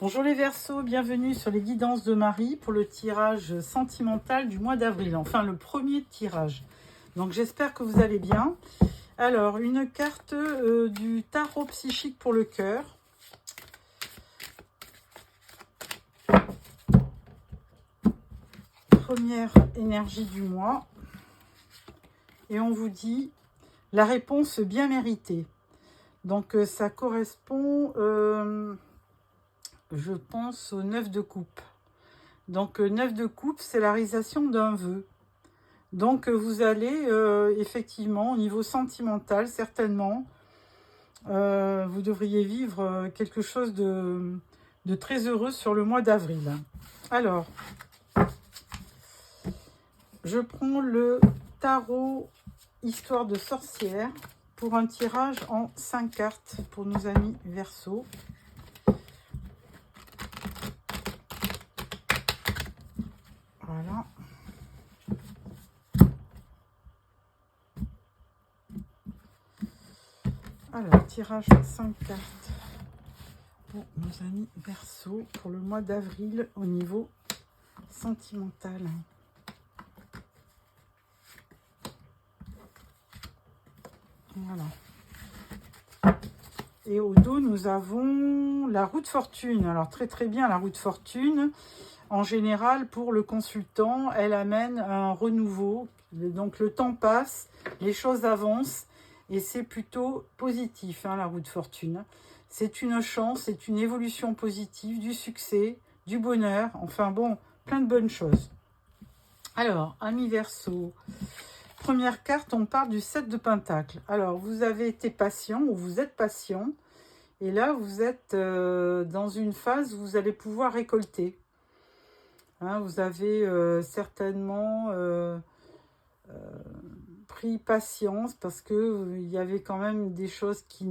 Bonjour les Verseaux, bienvenue sur les guidances de Marie pour le tirage sentimental du mois d'avril, enfin le premier tirage. Donc j'espère que vous allez bien. Alors, une carte du tarot psychique pour le cœur. Première énergie du mois. Et on vous dit la réponse bien méritée. Donc ça correspond, je pense, au 9 de coupe. Donc 9 de coupe, c'est la réalisation d'un vœu. Donc vous allez effectivement, au niveau sentimental, certainement, vous devriez vivre quelque chose de très heureux sur le mois d'avril. Alors, je prends le tarot Histoire de sorcière pour un tirage en 5 cartes pour nos amis Verseaux. Voilà. Alors, tirage en 5 cartes pour nos amis Verseaux pour le mois d'avril au niveau sentimental. Voilà. Et au dos, nous avons la roue de fortune. Alors, très bien, la roue de fortune. En général, pour le consultant, elle amène un renouveau. Donc, le temps passe, les choses avancent. Et c'est plutôt positif, hein, la roue de fortune. C'est une chance, c'est une évolution positive, du succès, du bonheur. Enfin bon, plein de bonnes choses. Alors, amis Verseaux. Première carte, on parle du 7 de Pentacle. Alors, vous avez été patient ou vous êtes patient. Et là, vous êtes dans une phase où vous allez pouvoir récolter. Hein, vous avez certainement pris patience parce que il y avait quand même des choses qui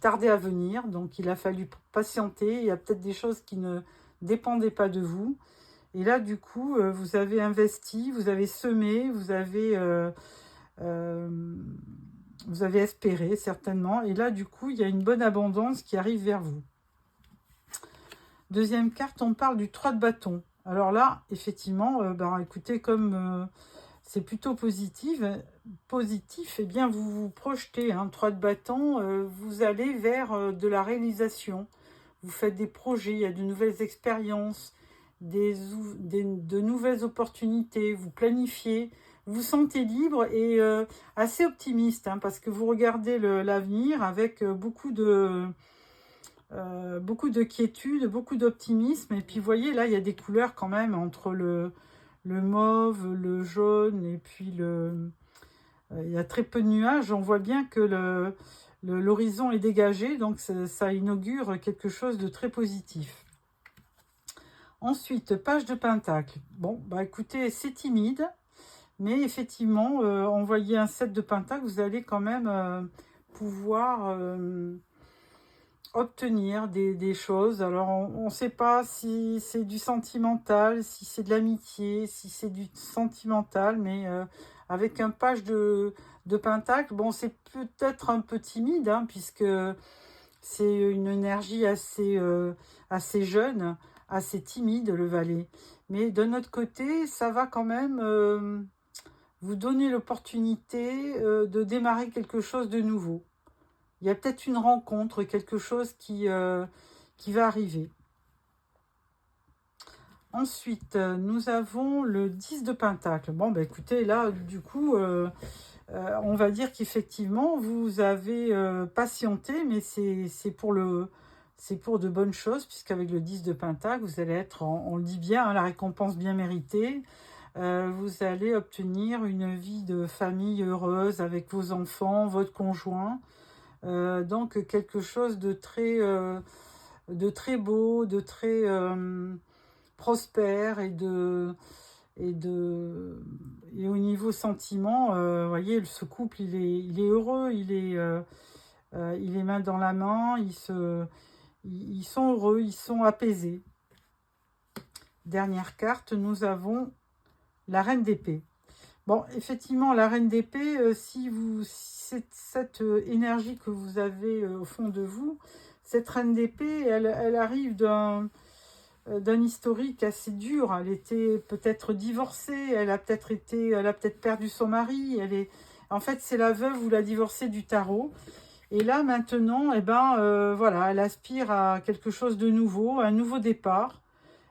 tardaient à venir. Donc, il a fallu patienter. Il y a peut-être des choses qui ne dépendaient pas de vous. Et là, du coup, vous avez investi, vous avez semé, vous avez espéré, certainement. Et là, du coup, il y a une bonne abondance qui arrive vers vous. Deuxième carte, on parle du 3 de bâton. Alors là, effectivement, écoutez, comme c'est plutôt positif, eh bien, vous vous projetez. 3 de bâton, vous allez vers de la réalisation. Vous faites des projets, il y a de nouvelles expériences, de nouvelles opportunités, vous planifiez, vous vous sentez libre et assez optimiste, hein, parce que vous regardez l'avenir avec beaucoup de quiétude, beaucoup d'optimisme. Et puis vous voyez, là, il y a des couleurs quand même entre le mauve, le jaune, et puis il y a très peu de nuages. On voit bien que l'horizon est dégagé, donc ça inaugure quelque chose de très positif. Ensuite, page de Pentacle. Bon, écoutez, c'est timide, mais effectivement, envoyer un 7 de Pentacle, vous allez quand même pouvoir obtenir des choses. Alors, on ne sait pas si c'est du sentimental, si c'est de l'amitié, si c'est du sentimental, mais avec un page de Pentacle, bon, c'est peut-être un peu timide, hein, puisque c'est une énergie assez jeune, assez timide, le valet. Mais de notre côté, ça va quand même vous donner l'opportunité de démarrer quelque chose de nouveau. Il y a peut-être une rencontre, quelque chose qui va arriver. Ensuite, nous avons le 10 de Pentacle. Bon, écoutez, là, du coup, on va dire qu'effectivement, vous avez patienté, mais c'est pour de bonnes choses, puisqu'avec le 10 de Pentacle, vous allez être, on le dit bien, hein, la récompense bien méritée. Vous allez obtenir une vie de famille heureuse avec vos enfants, votre conjoint. Donc quelque chose de très beau, de très prospère et au niveau sentiment, voyez, ce couple il est heureux, il est main dans la main, ils sont heureux, ils sont apaisés. Dernière carte, nous avons la reine d'épée. Bon, effectivement, la reine d'épée, si cette énergie que vous avez au fond de vous, cette reine d'épée, elle arrive d'un historique assez dur. Elle était peut-être divorcée, elle a peut-être perdu son mari. En fait, c'est la veuve ou la divorcée du tarot. Et là, maintenant, eh ben, voilà, elle aspire à quelque chose de nouveau, un nouveau départ.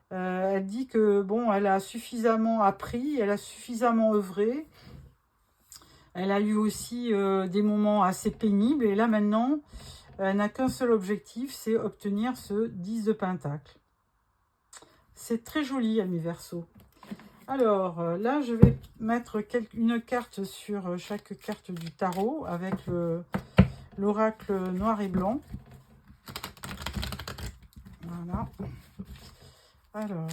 Elle dit que, bon, elle a suffisamment appris, elle a suffisamment œuvré. Elle a eu aussi des moments assez pénibles. Et là, maintenant, elle n'a qu'un seul objectif, c'est obtenir ce 10 de Pentacle. C'est très joli, ami Verseau. Alors, là, je vais mettre une carte sur chaque carte du tarot avec l'oracle noir et blanc. Voilà. Alors,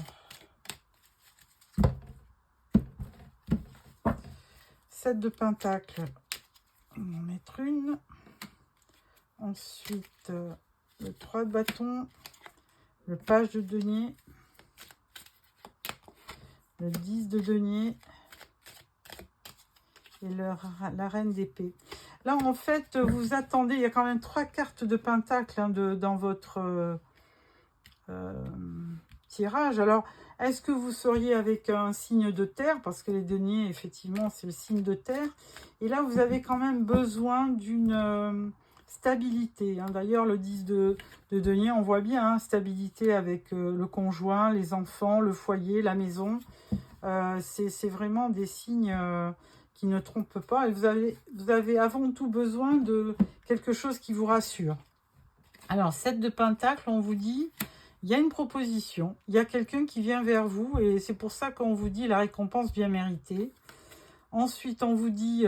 7 de Pentacle, on va en mettre une. Ensuite, le 3 de bâton, le page de denier, le 10 de denier et la reine d'épée. Là, en fait, vous attendez, il y a quand même 3 cartes de Pentacle hein, dans votre tirage. Alors, est-ce que vous seriez avec un signe de terre? Parce que les deniers, effectivement, c'est le signe de terre. Et là, vous avez quand même besoin d'une stabilité. Hein. D'ailleurs, le 10 de denier, on voit bien, hein, stabilité avec le conjoint, les enfants, le foyer, la maison. C'est vraiment des signes qui ne trompent pas. Et vous avez avant tout besoin de quelque chose qui vous rassure. Alors, 7 de Pentacle, on vous dit... Il y a une proposition, il y a quelqu'un qui vient vers vous et c'est pour ça qu'on vous dit la récompense bien méritée. Ensuite, on vous dit,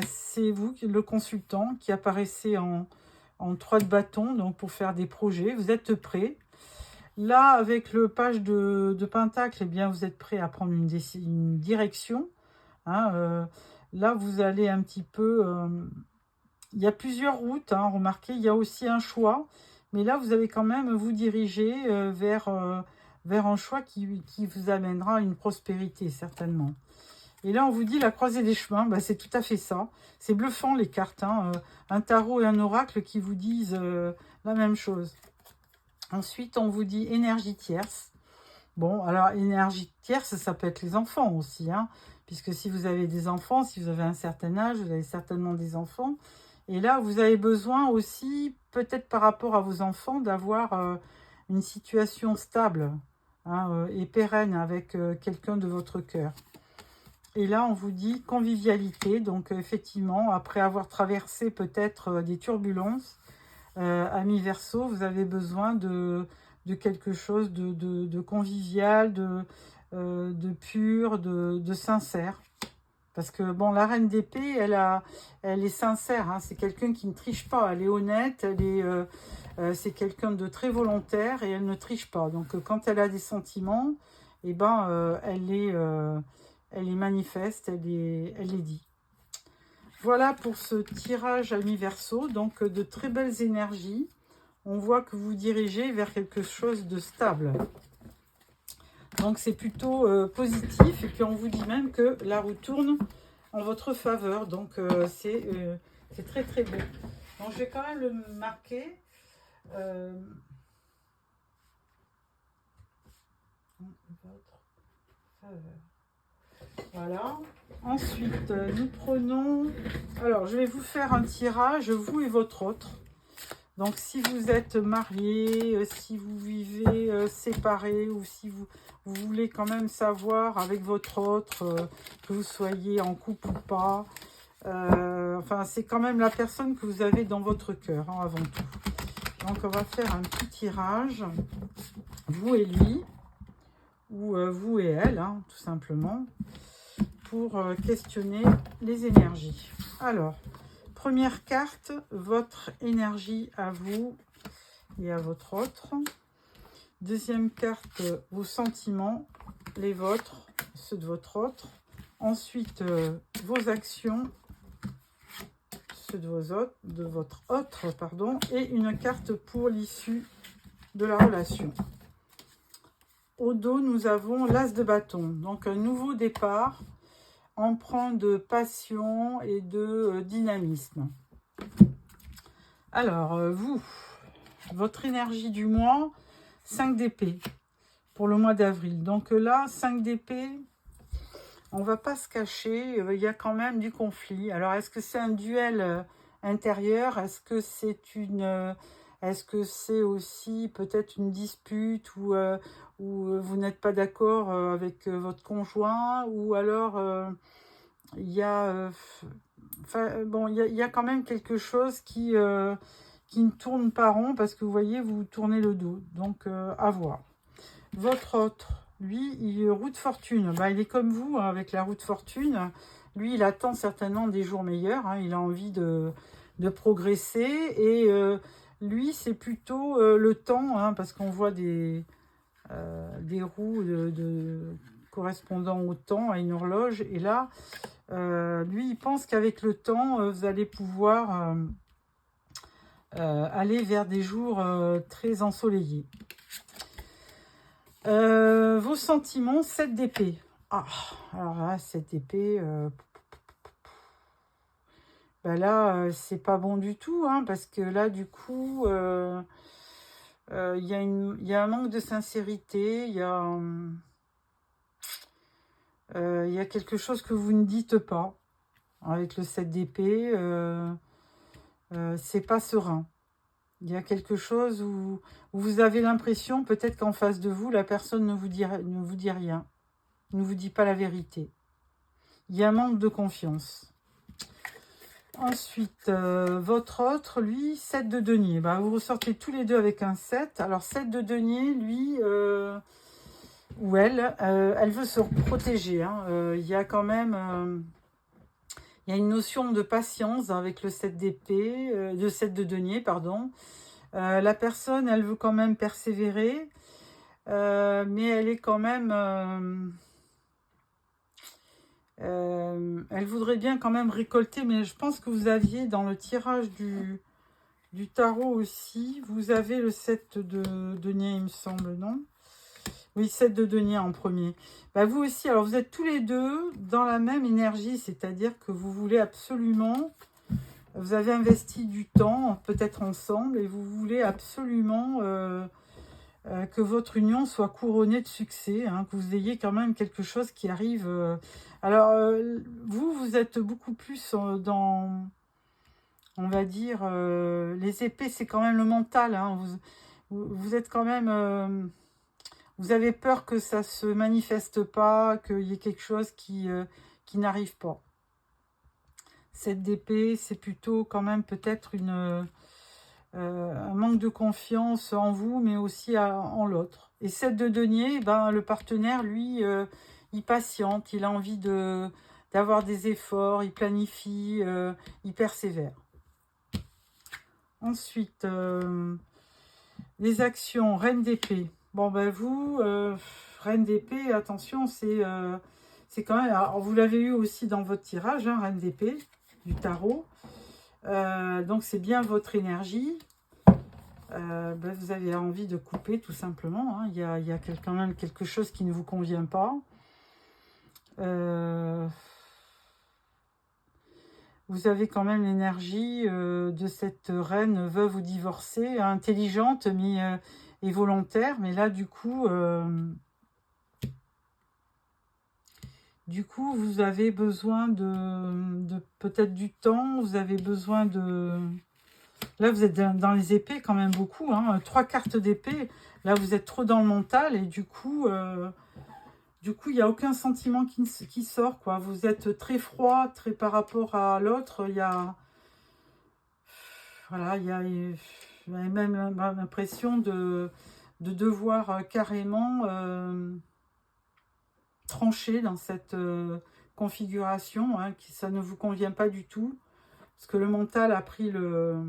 c'est vous, le consultant, qui apparaissez en 3 de bâton, donc pour faire des projets. Vous êtes prêt. Là, avec le page de Pentacle, eh bien, vous êtes prêt à prendre une direction. Hein, là, vous allez un petit peu... il y a plusieurs routes, hein, remarquez, il y a aussi un choix. Mais là, vous allez quand même vous diriger vers un choix qui vous amènera à une prospérité, certainement. Et là, on vous dit la croisée des chemins, c'est tout à fait ça. C'est bluffant, les cartes. Hein, un tarot et un oracle qui vous disent la même chose. Ensuite, on vous dit énergie tierce. Bon, alors, énergie tierce, ça peut être les enfants aussi. Hein, puisque si vous avez des enfants, si vous avez un certain âge, vous avez certainement des enfants. Et là, vous avez besoin aussi, peut-être par rapport à vos enfants, d'avoir une situation stable hein, et pérenne avec quelqu'un de votre cœur. Et là, on vous dit convivialité. Donc, effectivement, après avoir traversé peut-être des turbulences, amis Verseau, vous avez besoin de quelque chose de convivial, de pur, de sincère. Parce que, bon, la reine d'épée, elle est sincère. Hein, c'est quelqu'un qui ne triche pas. Elle est honnête. C'est quelqu'un de très volontaire et elle ne triche pas. Donc, quand elle a des sentiments, eh ben, elle les manifeste, elle les dit. Voilà pour ce tirage amis Verseau. Donc, de très belles énergies. On voit que vous dirigez vers quelque chose de stable. Donc, c'est plutôt positif. Et puis, on vous dit même que la roue tourne en votre faveur. Donc, c'est très, très beau. Donc, je vais quand même le marquer. Votre faveur. Voilà. Ensuite, nous prenons... Alors, je vais vous faire un tirage, vous et votre autre. Donc, si vous êtes marié, si vous vivez séparés ou si vous voulez quand même savoir avec votre autre, que vous soyez en couple ou pas, enfin, c'est quand même la personne que vous avez dans votre cœur, hein, avant tout. Donc, on va faire un petit tirage, vous et lui, ou vous et elle, hein, tout simplement, pour questionner les énergies. Alors... Première carte, votre énergie à vous et à votre autre. Deuxième carte, vos sentiments, les vôtres, ceux de votre autre. Ensuite, vos actions, ceux de votre autre, pardon. Et une carte pour l'issue de la relation. Au dos, nous avons l'As de bâton. Donc, un nouveau départ. Empreint de passion et de dynamisme. Alors, vous, votre énergie du mois, 5 d'épée pour le mois d'avril. Donc là, 5 d'épée, on ne va pas se cacher, il y a quand même du conflit. Alors, est-ce que c'est un duel intérieur? Est-ce que c'est une... est-ce que c'est aussi peut-être une dispute où vous n'êtes pas d'accord avec votre conjoint? Ou alors, il y a... bon, il y a quand même quelque chose qui ne tourne pas rond parce que vous voyez, vous tournez le dos. Donc, à voir. Votre autre, lui, il roue de fortune. Bah, il est comme vous, hein, avec la roue de fortune. Lui, il attend certainement des jours meilleurs. Hein. Il a envie de progresser. Et lui, c'est plutôt le temps, hein, parce qu'on voit des roues correspondant au temps, à une horloge. Et là, lui, il pense qu'avec le temps, vous allez pouvoir aller vers des jours très ensoleillés. Vos sentiments, 7 d'épée. Ah, alors là, 7 d'épée, bah là, c'est pas bon du tout, hein, parce que là, du coup, il y a un manque de sincérité, il y a quelque chose que vous ne dites pas. Avec le 7 d'épée, c'est pas serein. Il y a quelque chose où vous avez l'impression, peut-être qu'en face de vous, la personne ne vous dit rien, ne vous dit pas la vérité. Il y a un manque de confiance. Ensuite, votre autre, lui, 7 de denier. Bah, vous ressortez tous les deux avec un 7. Alors, 7 de denier, lui, ou elle veut se protéger. Hein. Il y a quand même... il y a une notion de patience avec le 7 d'épée, de 7 de denier, pardon. La personne, elle veut quand même persévérer, mais elle est quand même... elle voudrait bien quand même récolter, mais je pense que vous aviez dans le tirage du tarot aussi, vous avez le 7 de denier, il me semble, non? Oui, 7 de denier en premier. Bah, vous aussi, alors vous êtes tous les deux dans la même énergie, c'est-à-dire que vous voulez absolument... Vous avez investi du temps, peut-être ensemble, et vous voulez absolument que votre union soit couronnée de succès, hein, que vous ayez quand même quelque chose qui arrive. Alors, vous êtes beaucoup plus dans, on va dire, les épées, c'est quand même le mental. Hein, vous êtes quand même... vous avez peur que ça ne se manifeste pas, qu'il y ait quelque chose qui n'arrive pas. Cette d'épée, c'est plutôt quand même peut-être un manque de confiance en vous, mais aussi en l'autre. Et 7 de denier, ben, le partenaire, lui, il patiente, il a envie d'avoir des efforts, il planifie, il persévère. Ensuite, les actions, reine d'épée. Bon, ben vous, reine d'épée, attention, c'est quand même... Alors, vous l'avez eu aussi dans votre tirage, hein, reine d'épée, du tarot. Donc, c'est bien votre énergie. Ben, vous avez envie de couper, tout simplement. Hein. Il y a quand même quelque chose qui ne vous convient pas. Vous avez quand même l'énergie de cette reine veuve ou divorcée, intelligente mais, et volontaire. Mais là, du coup, vous avez besoin de peut-être du temps. Vous avez besoin de... Là, vous êtes dans les épées quand même beaucoup. Hein. 3 cartes d'épée. Là, vous êtes trop dans le mental. Et du coup, il n'y a aucun sentiment qui sort, quoi. Vous êtes très froid, très par rapport à l'autre. Il y a... Voilà, il y a même l'impression de devoir carrément trancher dans cette configuration, hein, ça ne vous convient pas du tout. Parce que le mental a pris le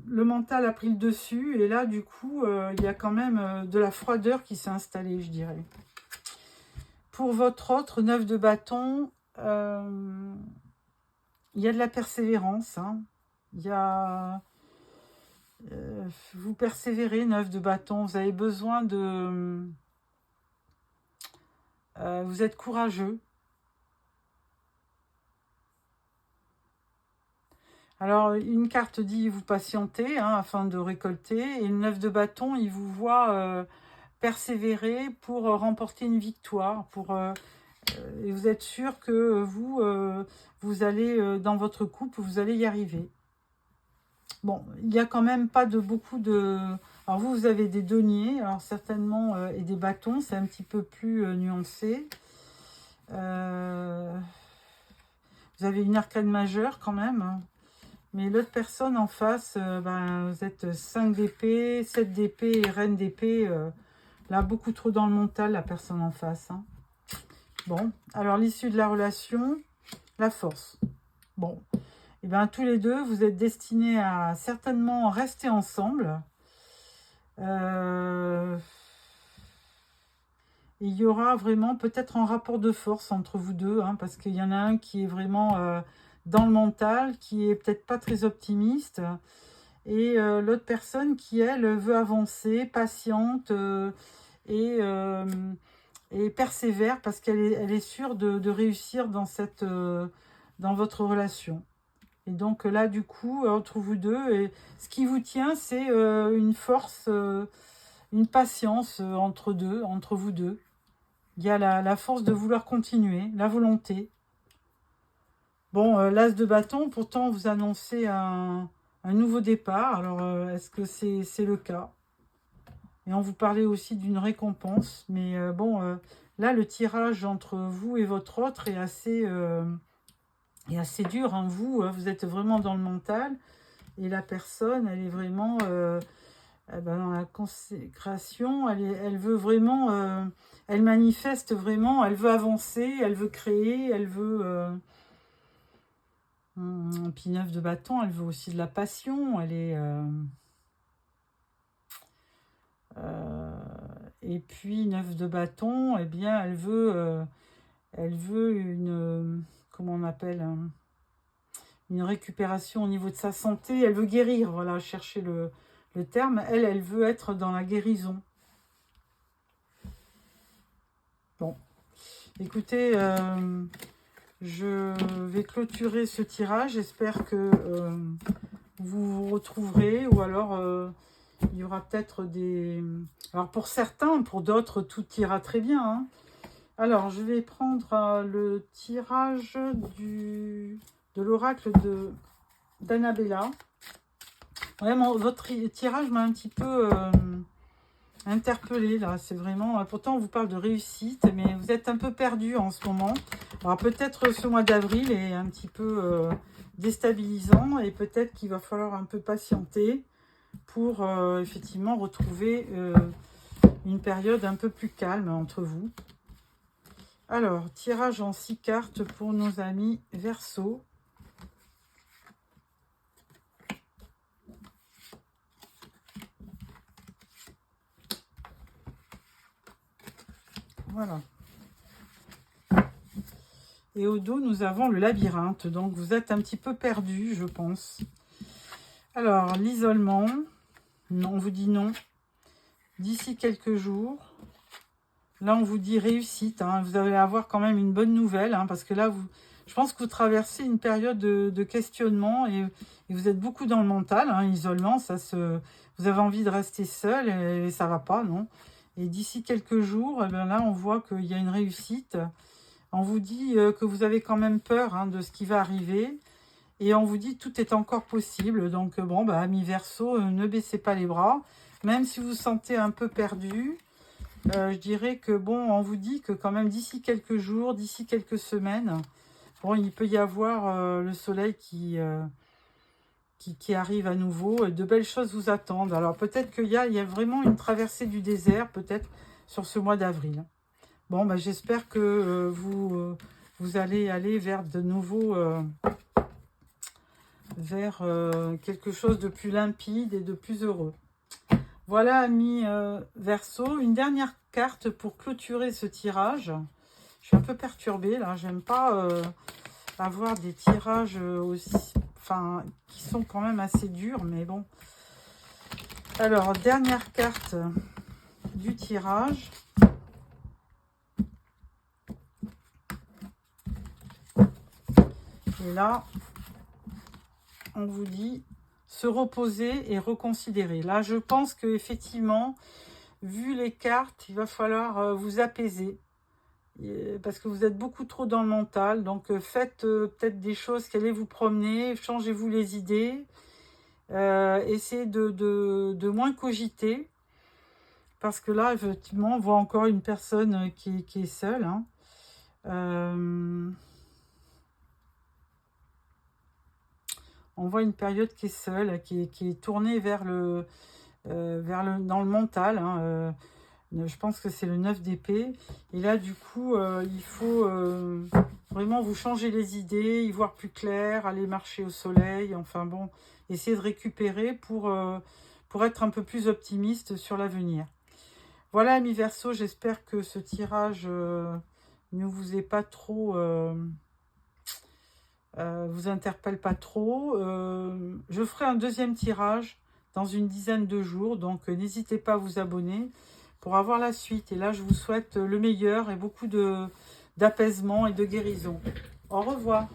mental a pris le dessus, et là, du coup, il y a quand même de la froideur qui s'est installée, je dirais. Pour votre autre 9 de bâton, il y a de la persévérance. Hein. Il y a... vous persévérez, 9 de bâton. Vous avez besoin de... vous êtes courageux. Alors, une carte dit vous patientez hein, afin de récolter. Et le 9 de bâton, il vous voit persévérer pour remporter une victoire. Et vous êtes sûr que vous allez, dans votre couple, vous allez y arriver. Bon, il n'y a quand même pas de beaucoup de... Alors vous avez des deniers, alors certainement, et des bâtons, c'est un petit peu plus nuancé. Vous avez une arcane majeure quand même. Hein. Mais l'autre personne en face, vous êtes 5 d'épée, 7 d'épée et reine d'épée. Là, beaucoup trop dans le mental, la personne en face. Hein. Bon, alors l'issue de la relation, la force. Bon, et bien tous les deux, vous êtes destinés à certainement rester ensemble. Il y aura vraiment peut-être un rapport de force entre vous deux, hein, parce qu'il y en a un qui est vraiment dans le mental, qui est peut-être pas très optimiste, et l'autre personne qui, elle, veut avancer, patiente, et persévère, parce qu'elle est sûre de réussir dans votre relation. Et donc là, du coup, entre vous deux, et ce qui vous tient, c'est une force, une patience entre vous deux. Il y a la force de vouloir continuer, la volonté. Bon, l'as de bâton, pourtant, vous annoncez un nouveau départ. Alors, est-ce que c'est le cas? Et on vous parlait aussi d'une récompense. Mais là, le tirage entre vous et votre autre est assez dur. Hein. Vous êtes vraiment dans le mental. Et la personne, elle est vraiment dans la consécration. Elle veut vraiment... elle manifeste vraiment. Elle veut avancer. Elle veut créer. Elle veut... puis 9 de bâton, elle veut aussi de la passion. Elle est... et puis 9 de bâton, eh bien, elle veut une... comment on appelle une récupération au niveau de sa santé. Elle veut guérir, voilà, chercher le terme. Elle veut être dans la guérison. Bon, écoutez, je vais clôturer ce tirage. J'espère que vous vous retrouverez, ou alors il y aura peut-être des... Alors pour certains, pour d'autres, tout ira très bien. Hein. Alors, je vais prendre le tirage de l'oracle d'Annabella. Vraiment, votre tirage m'a un petit peu interpellée, là. C'est vraiment... Pourtant, on vous parle de réussite, mais vous êtes un peu perdu en ce moment. Alors, peut-être ce mois d'avril est un petit peu déstabilisant, et peut-être qu'il va falloir un peu patienter pour effectivement retrouver une période un peu plus calme entre vous. Alors, tirage en 6 cartes pour nos amis Verseau. Voilà. Et au dos, nous avons le labyrinthe. Donc, vous êtes un petit peu perdu, je pense. Alors, l'isolement. Non, on vous dit non. D'ici quelques jours. Là, on vous dit réussite. Hein. Vous allez avoir quand même une bonne nouvelle. Hein, parce que là, je pense que vous traversez une période de questionnement. Et vous êtes beaucoup dans le mental. Hein, isolement, vous avez envie de rester seul. Et ça ne va pas, non? Et d'ici quelques jours, eh bien là, on voit qu'il y a une réussite. On vous dit que vous avez quand même peur hein, de ce qui va arriver. Et on vous dit que tout est encore possible. Donc, bon, amis Verseau, ne baissez pas les bras. Même si vous vous sentez un peu perdu, je dirais que, bon, on vous dit que quand même d'ici quelques jours, d'ici quelques semaines, bon, il peut y avoir le soleil qui arrive à nouveau. De belles choses vous attendent. Alors, peut-être qu'il y a vraiment une traversée du désert, peut-être sur ce mois d'avril. Bon, j'espère que vous allez aller vers de nouveau, vers quelque chose de plus limpide et de plus heureux. Voilà, amis Verseau, une dernière carte pour clôturer ce tirage. Je suis un peu perturbée, là. J'aime pas avoir des tirages qui sont quand même assez durs, mais bon. Alors, dernière carte du tirage. Et là, on vous dit se reposer et reconsidérer. Là, je pense que effectivement, vu les cartes, il va falloir vous apaiser. Parce que vous êtes beaucoup trop dans le mental. Donc, faites peut-être des choses qui allaient vous promener. Changez-vous les idées. Essayez de moins cogiter. Parce que là, effectivement, on voit encore une personne qui est seule. Hein. On voit une période qui est seule, qui est tournée vers dans le mental. Hein. Je pense que c'est le 9 d'épée. Et là, du coup, il faut vraiment vous changer les idées, y voir plus clair, aller marcher au soleil. Enfin bon, essayer de récupérer pour être un peu plus optimiste sur l'avenir. Voilà, amis Verseau, j'espère que ce tirage ne vous est pas trop... vous interpelle pas trop. Je ferai un deuxième tirage dans une dizaine de jours. Donc, n'hésitez pas à vous abonner pour avoir la suite. Et là, je vous souhaite le meilleur et beaucoup d'apaisement et de guérison. Au revoir.